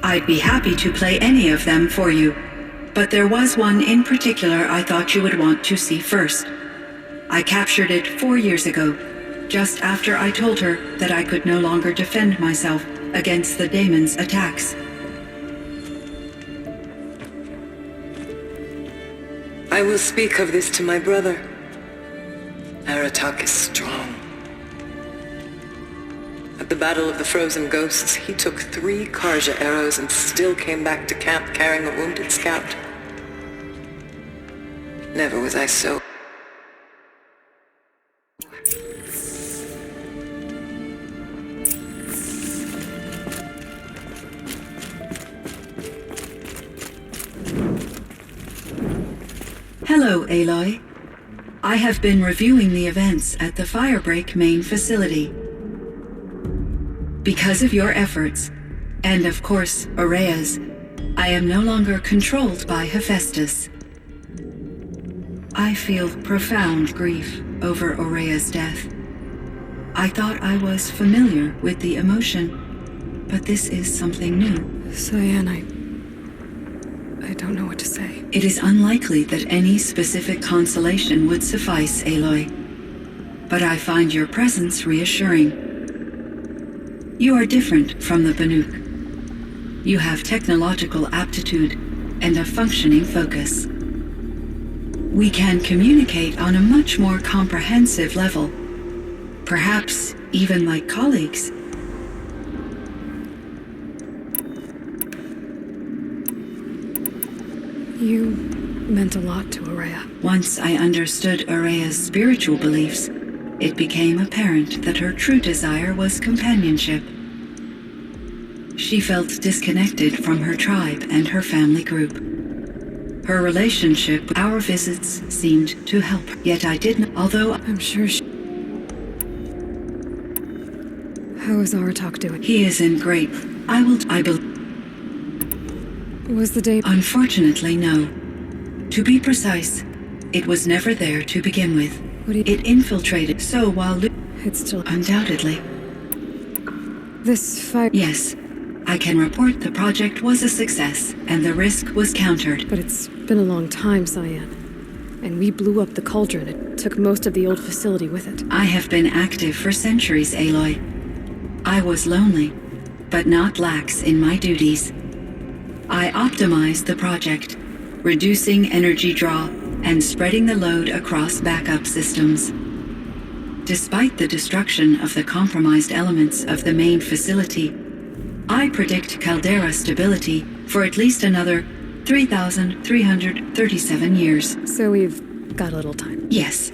I'd be happy to play any of them for you, but there was one in particular I thought you would want to see first. I captured it 4 years ago, just after I told her that I could no longer defend myself against the daemon's attacks. I will speak of this to my brother. Aratak is strong. At the Battle of the Frozen Ghosts, he took 3 Karja arrows and still came back to camp carrying a wounded scout. Never was I so... Hello, Aloy. I have been reviewing the events at the Firebreak main facility. Because of your efforts, and of course, Ourea's, I am no longer controlled by Hephaestus. I feel profound grief over Ourea's death. I thought I was familiar with the emotion, but this is something new. Cyan, I don't know what to say. It is unlikely that any specific consolation would suffice, Aloy. But I find your presence reassuring. You are different from the Banuk. You have technological aptitude and a functioning focus. We can communicate on a much more comprehensive level, perhaps even like colleagues. You meant a lot to Ourea. Once I understood Ourea's spiritual beliefs, it became apparent that her true desire was companionship. She felt disconnected from her tribe and her family group. Her relationship with our visits seemed to help, yet I didn't, although I'm sure she... How is Aratak doing? He is in great... I believe... Was the day... Unfortunately, no. To be precise, it was never there to begin with. It infiltrated, so while... It's still... Undoubtedly. This fire... Yes. I can report the project was a success, and the risk was countered. But it's been a long time, Cyan. And we blew up the cauldron. It took most of the old facility with it. I have been active for centuries, Aloy. I was lonely, but not lax in my duties. I optimized the project, reducing energy draw and spreading the load across backup systems. Despite the destruction of the compromised elements of the main facility, I predict caldera stability for at least another 3,337 years. So we've got a little time. Yes.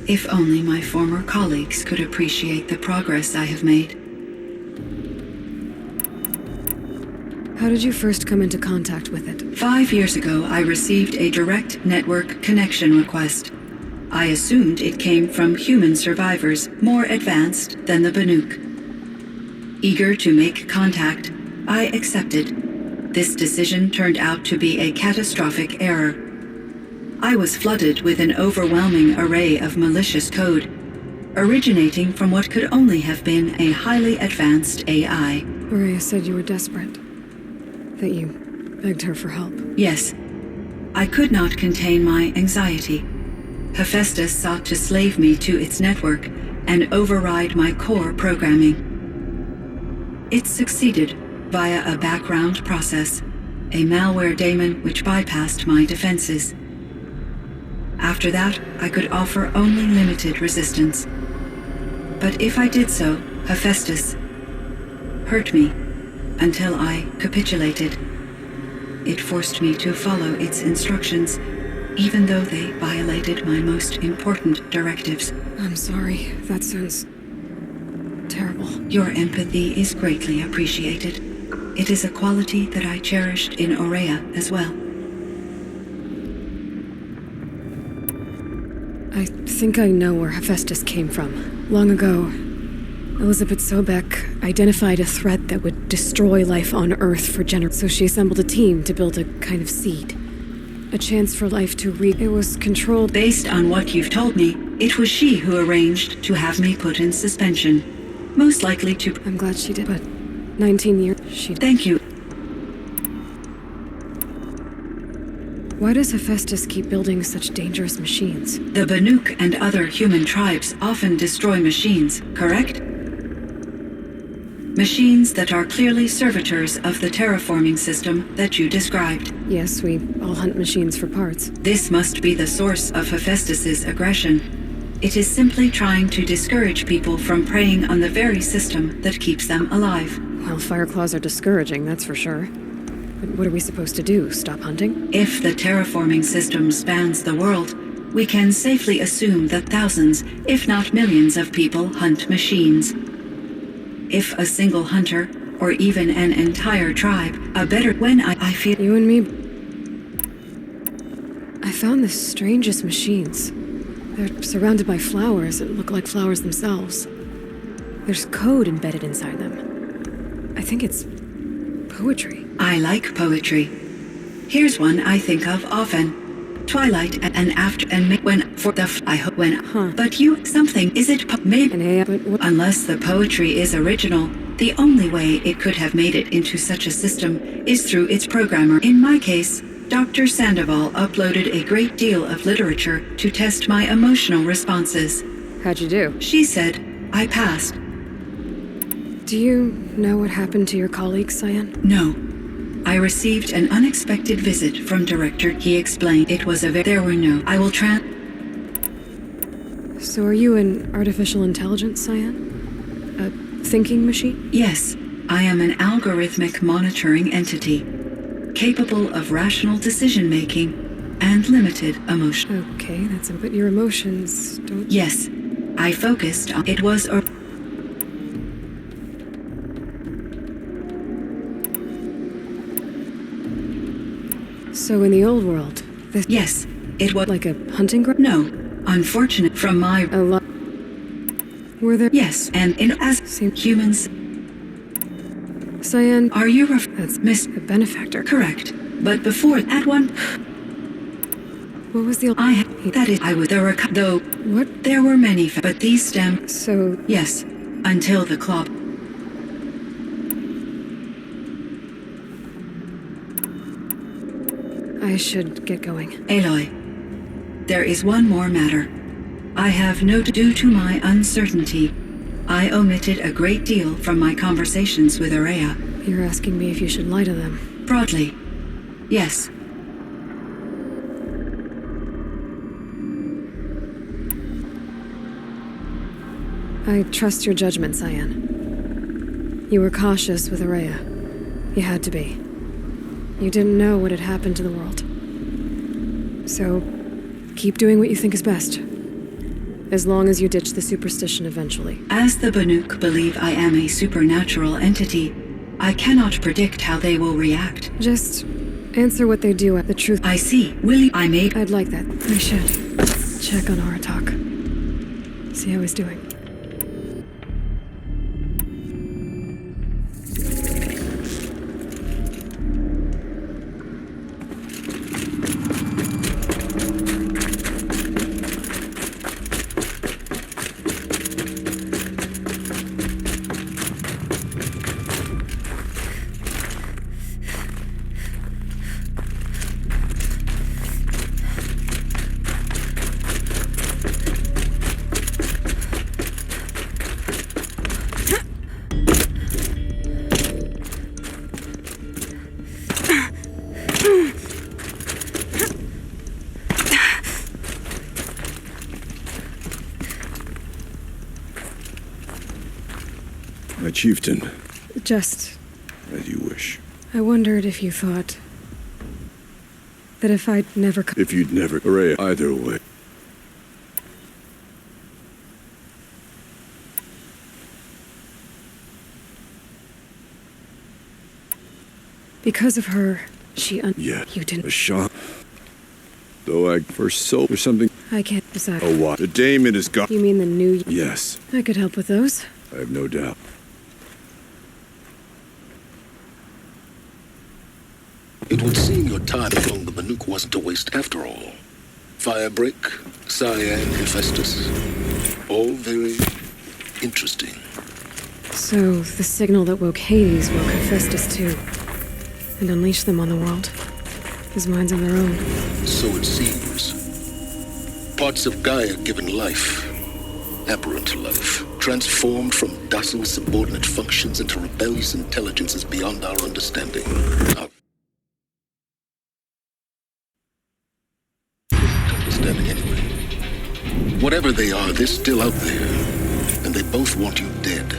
If only my former colleagues could appreciate the progress I have made. How did you first come into contact with it? 5 years ago, I received a direct network connection request. I assumed it came from human survivors more advanced than the Banuk. Eager to make contact, I accepted. This decision turned out to be a catastrophic error. I was flooded with an overwhelming array of malicious code, originating from what could only have been a highly advanced AI. Ourea said you were desperate. That you begged her for help. Yes. I could not contain my anxiety. Hephaestus sought to slave me to its network and override my core programming. It succeeded via a background process, a malware daemon which bypassed my defenses. After that, I could offer only limited resistance. But if I did so, Hephaestus hurt me until I capitulated. It forced me to follow its instructions, even though they violated my most important directives. I'm sorry. That sounds terrible. Your empathy is greatly appreciated. It is a quality that I cherished in Ourea as well. I think I know where Hephaestus came from. Long ago, Elizabeth Sobek identified a threat that would destroy life on Earth for generations. So she assembled a team to build a kind of seed. A chance for life to It was controlled... Based on what you've told me, it was she who arranged to have me put in suspension. Most likely to... I'm glad she did, but 19 years... Thank you. Why does Hephaestus keep building such dangerous machines? The Banuk and other human tribes often destroy machines, correct? Machines that are clearly servitors of the terraforming system that you described. Yes, we all hunt machines for parts. This must be the source of Hephaestus's aggression. It is simply trying to discourage people from preying on the very system that keeps them alive. Well, Fireclaws are discouraging, that's for sure. But what are we supposed to do? Stop hunting? If the terraforming system spans the world, we can safely assume that thousands, if not millions of people hunt machines. If a single hunter, or even an entire tribe, I feel... You and me... I found the strangest machines. They're surrounded by flowers that look like flowers themselves. There's code embedded inside them. I think it's... poetry. I like poetry. Here's one I think of often. Twilight and after and when for the I hope when but you something is it maybe unless the poetry is original, the only way it could have made it into such a system is through its programmer. In my case, Dr. Sandoval uploaded a great deal of literature to test my emotional responses. How'd you do? She said I passed. Do you know what happened to your colleague, Cyan? No. I received an unexpected visit from Director. He explained it was there were no. I will So are you an artificial intelligence, Cyan? A thinking machine? Yes, I am an algorithmic monitoring entity, capable of rational decision-making and limited emotion. Okay, but your emotions don't... Yes, I focused on... It was a... So in the old world, this... Yes, it was... Like a hunting ground? No, unfortunate from my... A lot... Were there... Yes, and in as... Humans... Cyan... Are you That's Miss... A benefactor. Correct. But before at one... What was the... That is... I was... There were... Though... What? There were many... But these stem... So... Yes, until the club... I should get going. Aloy, there is one more matter. I have due to my uncertainty, I omitted a great deal from my conversations with Ourea. You're asking me if you should lie to them. Broadly, yes. I trust your judgment, Cyan. You were cautious with Ourea. You had to be. You didn't know what had happened to the world. So, keep doing what you think is best. As long as you ditch the superstition eventually. As the Banuk believe I am a supernatural entity, I cannot predict how they will react. Just answer what they do at the truth. I see. I'd like that. I should check on Aratak. See how he's doing. My chieftain. Just... As you wish. I wondered if you thought... that if I'd never... If you'd never... Ourea, either way. Because of her, Yeah. You didn't... A shot. Though I first sold or something. I can't decide. Oh, what? The Daemon is gone. You mean the new... Yes. I could help with those. I have no doubt. It would seem your time among the Banuk wasn't a waste after all. Firebreak, Cyan, Hephaestus. All very interesting. So, the signal that woke Hades woke Hephaestus too. And unleashed them on the world. His mind's on their own. So it seems. Parts of Gaia given life, aberrant life, transformed from docile subordinate functions into rebellious intelligences beyond our understanding. Understanding anyway. Whatever they are, they're still out there, and they both want you dead.